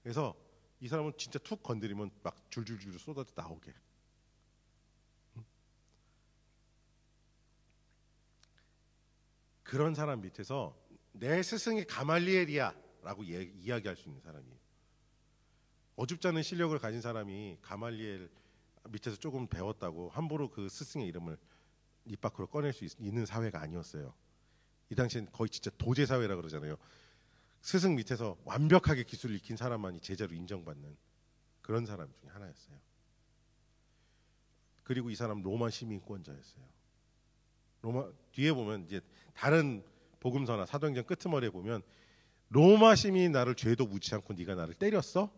Speaker 1: 그래서 이 사람은 진짜 툭 건드리면 막 줄줄줄 쏟아져 나오게. 그런 사람 밑에서 내 스승이 가말리엘이야라고 이야기할 수 있는 사람이에요. 어줍지 않은 실력을 가진 사람이 가말리엘 밑에서 조금 배웠다고 함부로 그 스승의 이름을 입 밖으로 꺼낼 수 있는 사회가 아니었어요. 이 당시엔 거의 진짜 도제 사회라 그러잖아요. 스승 밑에서 완벽하게 기술을 익힌 사람만이 제자로 인정받는 그런 사람 중에 하나였어요. 그리고 이 사람 로마 시민권자였어요. 로마 뒤에 보면 이제 다른 복음서나 사도행전 끄트머리에 보면 로마 시민이 나를 죄도 묻지 않고 네가 나를 때렸어?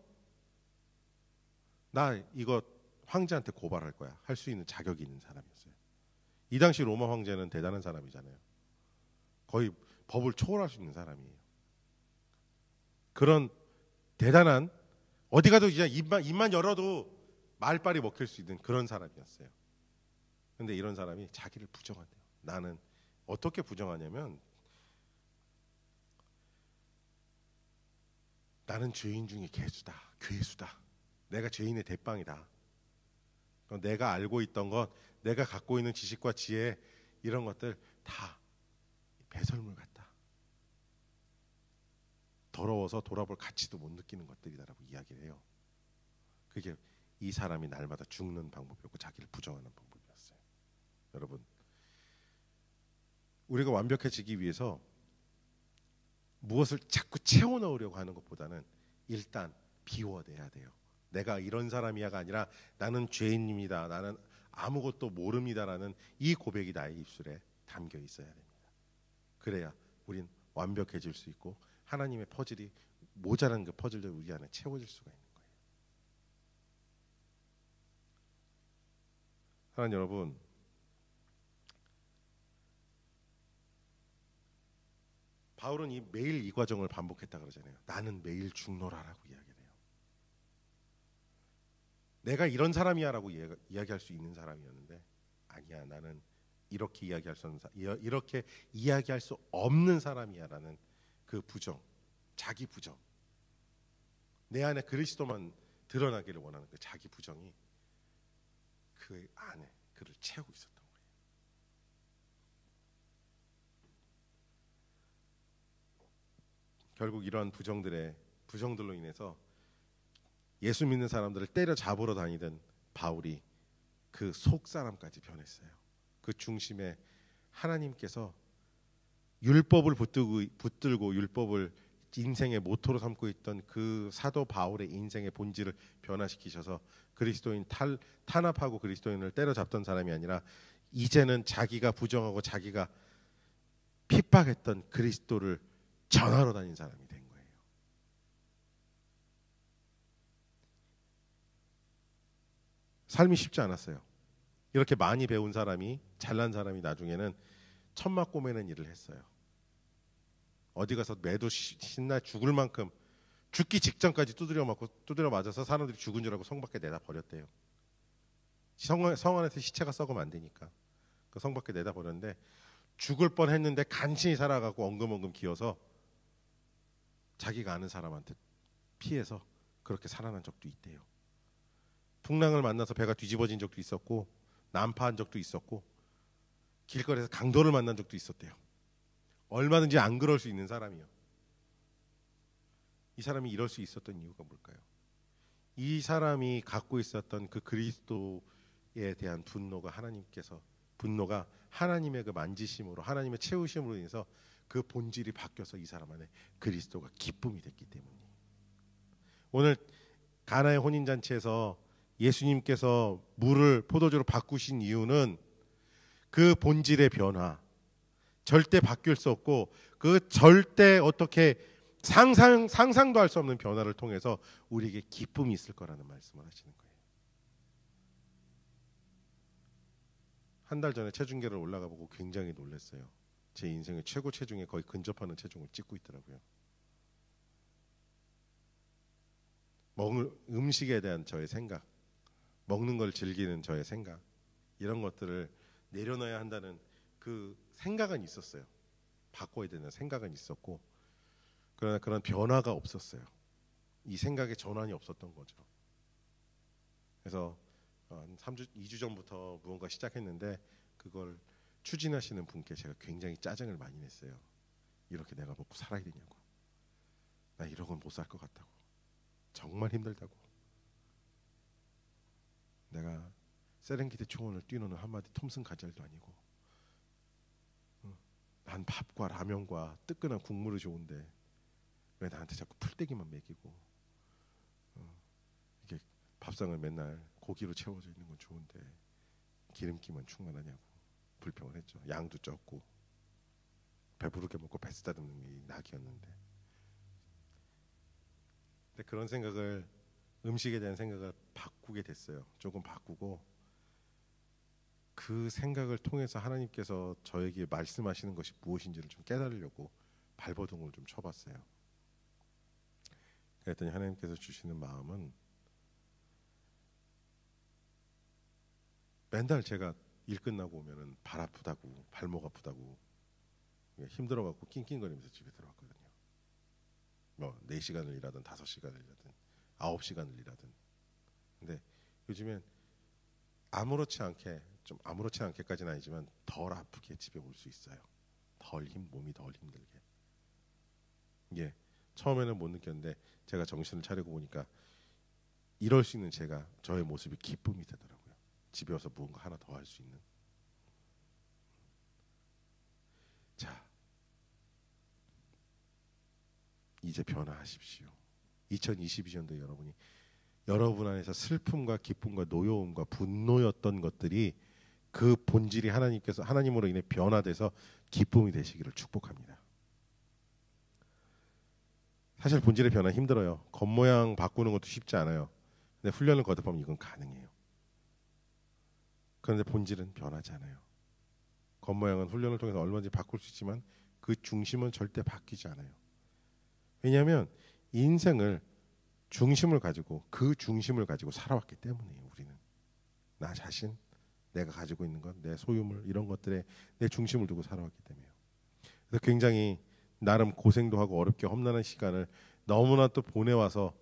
Speaker 1: 나 이거 황제한테 고발할 거야. 할 수 있는 자격이 있는 사람이었어요. 이 당시 로마 황제는 대단한 사람이잖아요. 거의 법을 초월할 수 있는 사람이에요. 그런 대단한 어디 가도 그냥 입만 열어도 말빨이 먹힐 수 있는 그런 사람이었어요. 그런데 이런 사람이 자기를 부정한대요. 나는 어떻게 부정하냐면 나는 죄인 중에 괴수다. 내가 죄인의 대빵이다. 내가 알고 있던 것, 내가 갖고 있는 지식과 지혜 이런 것들 다 배설물 같다. 더러워서 돌아볼 가치도 못 느끼는 것들이다라고 이야기를 해요. 그게 이 사람이 날마다 죽는 방법이었고 자기를 부정하는 방법이었어요. 여러분, 우리가 완벽해지기 위해서 무엇을 자꾸 채워 넣으려고 하는 것보다는 일단 비워내야 돼요. 내가 이런 사람이야가 아니라 나는 죄인입니다. 나는 아무것도 모릅니다라는 이 고백이 나의 입술에 담겨 있어야 됩니다. 그래야 우린 완벽해질 수 있고 하나님의 퍼즐이 모자란 그 퍼즐을 우리 안에 채워질 수가 있는 거예요. 하나님 여러분, 바울은 매일 이 과정을 반복했다 그러잖아요. 나는 매일 죽노라라고 이야기를 해요. 내가 이런 사람이야라고 이야기할 수 있는 사람이었는데 아니야, 나는 이렇게 이야기할 수 없는 사람이야라는 그 부정, 자기 부정, 내 안에 그리스도만 드러나기를 원하는 그 자기 부정이 그 안에 그를 채우고 있었던 거예요. 결국 이러한 부정들로 인해서 예수 믿는 사람들을 때려잡으러 다니던 바울이 그 속사람까지 변했어요. 그 중심에 하나님께서 율법을 붙들고 율법을 인생의 모토로 삼고 있던 그 사도 바울의 인생의 본질을 변화시키셔서 그리스도인 탄압하고 그리스도인을 때려잡던 사람이 아니라 이제는 자기가 부정하고 자기가 핍박했던 그리스도를 전하러 다닌 사람이 된 거예요. 삶이 쉽지 않았어요. 이렇게 많이 배운 사람이, 잘난 사람이 나중에는 천막 꼬매는 일을 했어요. 어디 가서 매도 신나 죽을 만큼 죽기 직전까지 두드려 맞아서 사람들이 죽은 줄 알고 성 밖에 내다 버렸대요. 성 안에서 시체가 썩으면 안 되니까 그 성 밖에 내다 버렸는데 죽을 뻔했는데 간신히 살아가고 엉금엉금 기어서 자기가 아는 사람한테 피해서 그렇게 살아난 적도 있대요. 풍랑을 만나서 배가 뒤집어진 적도 있었고 난파한 적도 있었고 길거리에서 강도를 만난 적도 있었대요. 얼마든지 안 그럴 수 있는 사람이요. 이 사람이 이럴 수 있었던 이유가 뭘까요? 이 사람이 갖고 있었던 그 그리스도에 대한 분노가 하나님의 그 만지심으로, 하나님의 채우심으로 인해서 그 본질이 바뀌어서 이 사람 안에 그리스도가 기쁨이 됐기 때문이에요. 오늘 가나의 혼인잔치에서 예수님께서 물을 포도주로 바꾸신 이유는 그 본질의 변화, 절대 바뀔 수 없고 그 절대 어떻게 상상도 할 수 없는 변화를 통해서 우리에게 기쁨이 있을 거라는 말씀을 하시는 거예요. 한 달 전에 체중계를 올라가 보고 굉장히 놀랐어요. 제 인생의 최고 체중에 거의 근접하는 체중을 찍고 있더라고요. 음식에 대한 저의 생각, 먹는 걸 즐기는 저의 생각, 이런 것들을 내려놔야 한다는 그 생각은 있었어요. 바꿔야 되는 생각은 있었고 그러나 그런 변화가 없었어요. 이 생각의 전환이 없었던 거죠. 그래서 한 2주 전부터 무언가 시작했는데 그걸 추진하시는 분께 제가 굉장히 짜증을 많이 냈어요. 이렇게 내가 먹고 살아야 되냐고. 나 이러고는 못 살 것 같다고. 정말 힘들다고. 내가 세렝게티 초원을 뛰노는 한마디 톰슨 가젤도 아니고 난 밥과 라면과 뜨끈한 국물이 좋은데 왜 나한테 자꾸 풀떼기만 먹이고 이게 밥상을 맨날 고기로 채워져 있는 건 좋은데 기름기만 충만하냐고 불평을 했죠. 양도 적고 배부르게 먹고 배 쓰다듬는 게 낙이었는데. 근데 그런 생각을 음식에 대한 생각을 바꾸게 됐어요. 조금 바꾸고 그 생각을 통해서 하나님께서 저에게 말씀하시는 것이 무엇인지를 좀 깨달으려고 발버둥을 좀 쳐봤어요. 그랬더니 하나님께서 주시는 마음은 맨날 제가 일 끝나고 오면은 발 아프다고 발목 아프다고 힘들어갖고 낑낑거리면서 집에 들어왔거든요. 뭐 4시간을 일하든 5시간을 일하든 9시간을 일하든. 근데 요즘엔 아무렇지 않게까지는 아니지만 덜 아프게 집에 올 수 있어요. 몸이 덜 힘들게. 이게 처음에는 못 느꼈는데 제가 정신을 차리고 보니까 이럴 수 있는 저의 모습이 기쁨이 되더라고요. 집에 와서 무언가 하나 더 할 수 있는. 자, 이제 변화하십시오. 2022년도에 여러분 안에서 슬픔과 기쁨과 노여움과 분노였던 것들이 그 본질이 하나님으로 인해 변화돼서 기쁨이 되시기를 축복합니다. 사실 본질의 변화 힘들어요. 겉모양 바꾸는 것도 쉽지 않아요. 근데 훈련을 거듭하면 이건 가능해요. 그런데 본질은 변하지 않아요. 겉모양은 훈련을 통해서 얼마든지 바꿀 수 있지만 그 중심은 절대 바뀌지 않아요. 왜냐하면 인생을 중심을 가지고 살아왔기 때문이에요. 우리는 나 자신, 내가 가지고 있는 것, 내 소유물 이런 것들에 내 중심을 두고 살아왔기 때문에요. 그래서 굉장히 나름 고생도 하고 어렵게 험난한 시간을 너무나 또 보내와서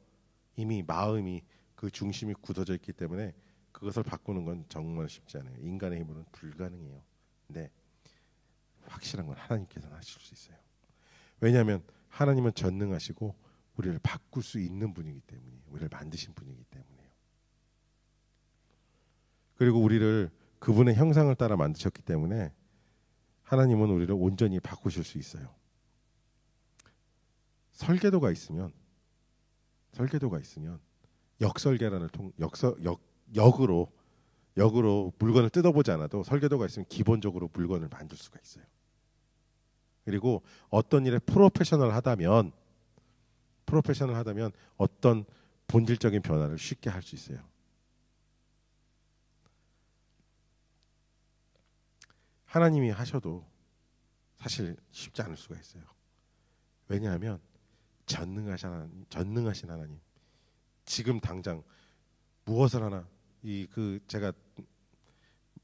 Speaker 1: 이미 마음이 그 중심이 굳어져 있기 때문에 그것을 바꾸는 건 정말 쉽지 않아요. 인간의 힘으로는 불가능해요. 근데 확실한 건 하나님께서는 하실 수 있어요. 왜냐하면 하나님은 전능하시고 우리를 바꿀 수 있는 분이기 때문이에요. 우리를 만드신 분이기 때문에요. 그리고 우리를 그분의 형상을 따라 만드셨기 때문에 하나님은 우리를 온전히 바꾸실 수 있어요. 설계도가 있으면 역설계란을 역으로 물건을 뜯어보지 않아도 설계도가 있으면 기본적으로 물건을 만들 수가 있어요. 그리고 어떤 일에 프로페셔널하다면 어떤 본질적인 변화를 쉽게 할 수 있어요. 하나님이 하셔도 사실 쉽지 않을 수가 있어요. 왜냐하면 전능하신 하나님, 지금 당장 무엇을 하나 제가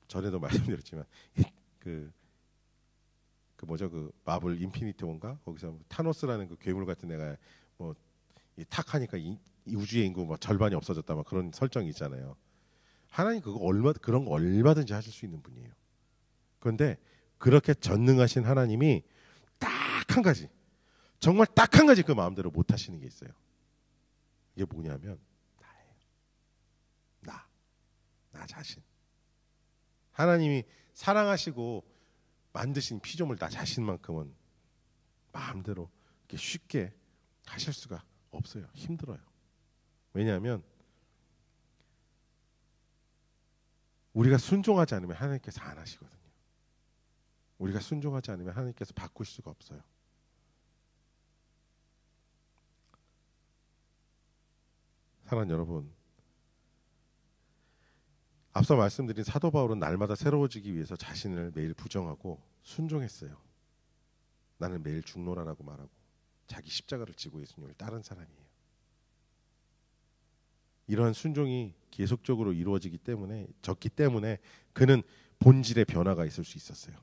Speaker 1: 전에도 말씀드렸지만 그 마블 인피니티 원가 거기서 타노스라는 그 괴물 같은 애가 뭐 탁하니까 이 우주의 인구 뭐 절반이 없어졌다 막 그런 설정이 있잖아요. 하나님 그런 거 얼마든지 하실 수 있는 분이에요. 그런데 그렇게 전능하신 하나님이 딱 한 가지, 정말 딱 한 가지 그 마음대로 못 하시는 게 있어요. 이게 뭐냐면 나예요. 나 자신. 하나님이 사랑하시고 만드신 피조물 나 자신만큼은 마음대로 이렇게 쉽게 하실 수가 없어요. 힘들어요. 왜냐하면 우리가 순종하지 않으면 하나님께서 안 하시거든요. 우리가 순종하지 않으면 하나님께서 바꿀 수가 없어요. 사랑하는 여러분, 앞서 말씀드린 사도 바울은 날마다 새로워지기 위해서 자신을 매일 부정하고 순종했어요. 나는 매일 죽노라라고 말하고 자기 십자가를 지고 예수님을 따른 사람이에요. 이러한 순종이 계속적으로 이루어지기 때문에 그는 본질의 변화가 있을 수 있었어요.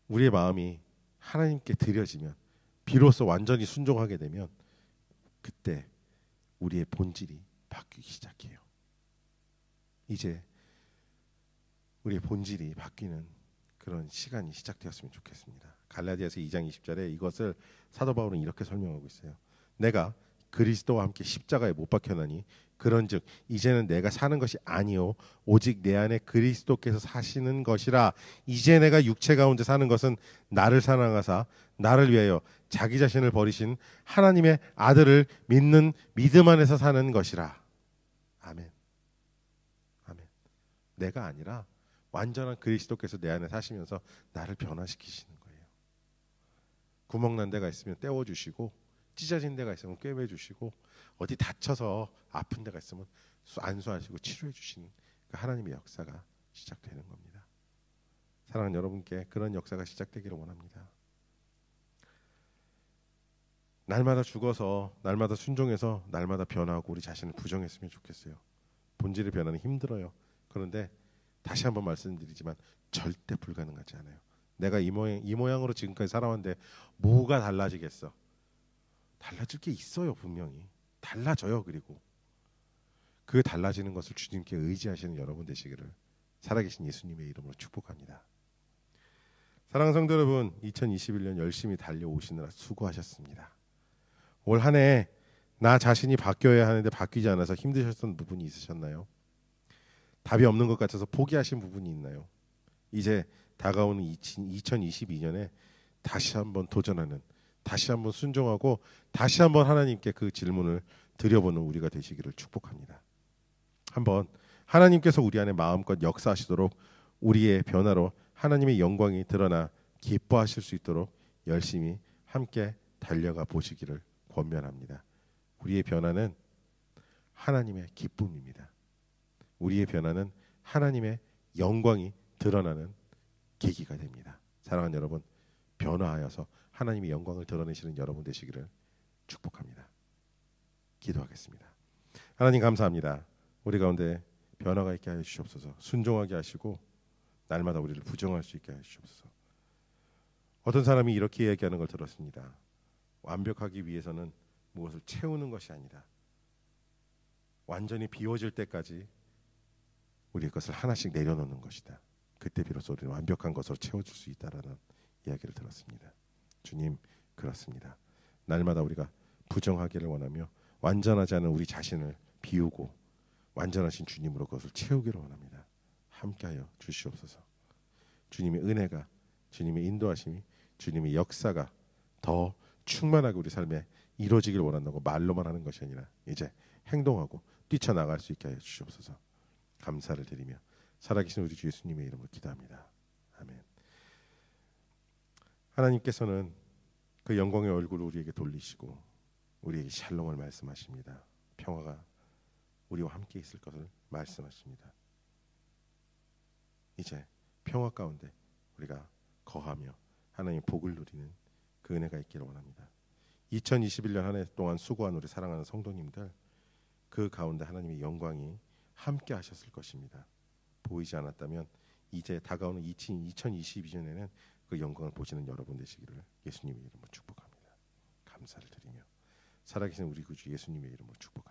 Speaker 1: 우리의 마음이 하나님께 드려지면, 비로소 완전히 순종하게 되면 그때 우리의 본질이 바뀌기 시작해요. 이제 우리의 본질이 바뀌는 그런 시간이 시작되었으면 좋겠습니다. 갈라디아서 2장 20절에 이것을 사도 바울은 이렇게 설명하고 있어요. 내가 그리스도와 함께 십자가에 못 박혀나니 그런즉 이제는 내가 사는 것이 아니요 오직 내 안에 그리스도께서 사시는 것이라. 이제 내가 육체 가운데 사는 것은 나를 사랑하사 나를 위하여 자기 자신을 버리신 하나님의 아들을 믿는 믿음 안에서 사는 것이라. 아멘. 아멘. 내가 아니라 완전한 그리스도께서 내 안에 사시면서 나를 변화시키시는 거예요. 구멍난 데가 있으면 떼어주시고, 찢어진 데가 있으면 꿰매주시고, 어디 다쳐서 아픈 데가 있으면 안수하시고 치료해 주시는 그 하나님의 역사가 시작되는 겁니다. 사랑하는 여러분께 그런 역사가 시작되기를 원합니다. 날마다 죽어서, 날마다 순종해서, 날마다 변화하고 우리 자신을 부정했으면 좋겠어요. 본질의 변화는 힘들어요. 그런데 다시 한번 말씀드리지만 절대 불가능하지 않아요. 내가 이 모양으로 지금까지 살아왔는데 뭐가 달라지겠어? 달라질 게 있어요. 분명히 달라져요. 그리고 그 달라지는 것을 주님께 의지하시는 여러분 되시기를 살아계신 예수님의 이름으로 축복합니다. 사랑하는 성도 여러분, 2021년 열심히 달려오시느라 수고하셨습니다. 올 한 해 나 자신이 바뀌어야 하는데 바뀌지 않아서 힘드셨던 부분이 있으셨나요? 답이 없는 것 같아서 포기하신 부분이 있나요? 이제 다가오는 2022년에 다시 한번 도전하는, 다시 한번 순종하고 다시 한번 하나님께 그 질문을 드려보는 우리가 되시기를 축복합니다. 한번 하나님께서 우리 안에 마음껏 역사하시도록 우리의 변화로 하나님의 영광이 드러나 기뻐하실 수 있도록 열심히 함께 달려가 보시기를 권면합니다. 우리의 변화는 하나님의 기쁨입니다. 우리의 변화는 하나님의 영광이 드러나는 계기가 됩니다. 사랑하는 여러분, 변화하여서 하나님의 영광을 드러내시는 여러분 되시기를 축복합니다. 기도하겠습니다. 하나님 감사합니다. 우리 가운데 변화가 있게 하여 주시옵소서. 순종하게 하시고 날마다 우리를 부정할 수 있게 하여 주시옵소서. 어떤 사람이 이렇게 얘기하는 걸 들었습니다. 완벽하기 위해서는 무엇을 채우는 것이 아니라 완전히 비워질 때까지 우리의 것을 하나씩 내려놓는 것이다. 그때 비로소 우리는 완벽한 것으로 채워줄 수 있다라는 이야기를 들었습니다. 주님, 그렇습니다. 날마다 우리가 부정하기를 원하며 완전하지 않은 우리 자신을 비우고 완전하신 주님으로 그것을 채우기를 원합니다. 함께하여 주시옵소서. 주님의 은혜가, 주님의 인도하심이, 주님의 역사가 더 충만하게 우리 삶에 이루어지길 원한다고 말로만 하는 것이 아니라 이제 행동하고 뛰쳐나갈 수 있게 하여 주시옵소서. 감사를 드리며 살아계신 우리 주 예수님의 이름으로 기도합니다. 아멘. 하나님께서는 그 영광의 얼굴을 우리에게 돌리시고 우리에게 샬롬을 말씀하십니다. 평화가 우리와 함께 있을 것을 말씀하십니다. 이제 평화 가운데 우리가 거하며 하나님의 복을 누리는 그 은혜가 있기를 원합니다. 2021년 한 해 동안 수고한 우리 사랑하는 성도님들, 그 가운데 하나님의 영광이 함께 하셨을 것입니다. 보이지 않았다면 이제 다가오는 2022년에는 그 영광을 보시는 여러분 되시기를 예수님의 이름으로 축복합니다. 감사를 드리며 살아계신 우리 구주 예수님의 이름으로 축복합니다.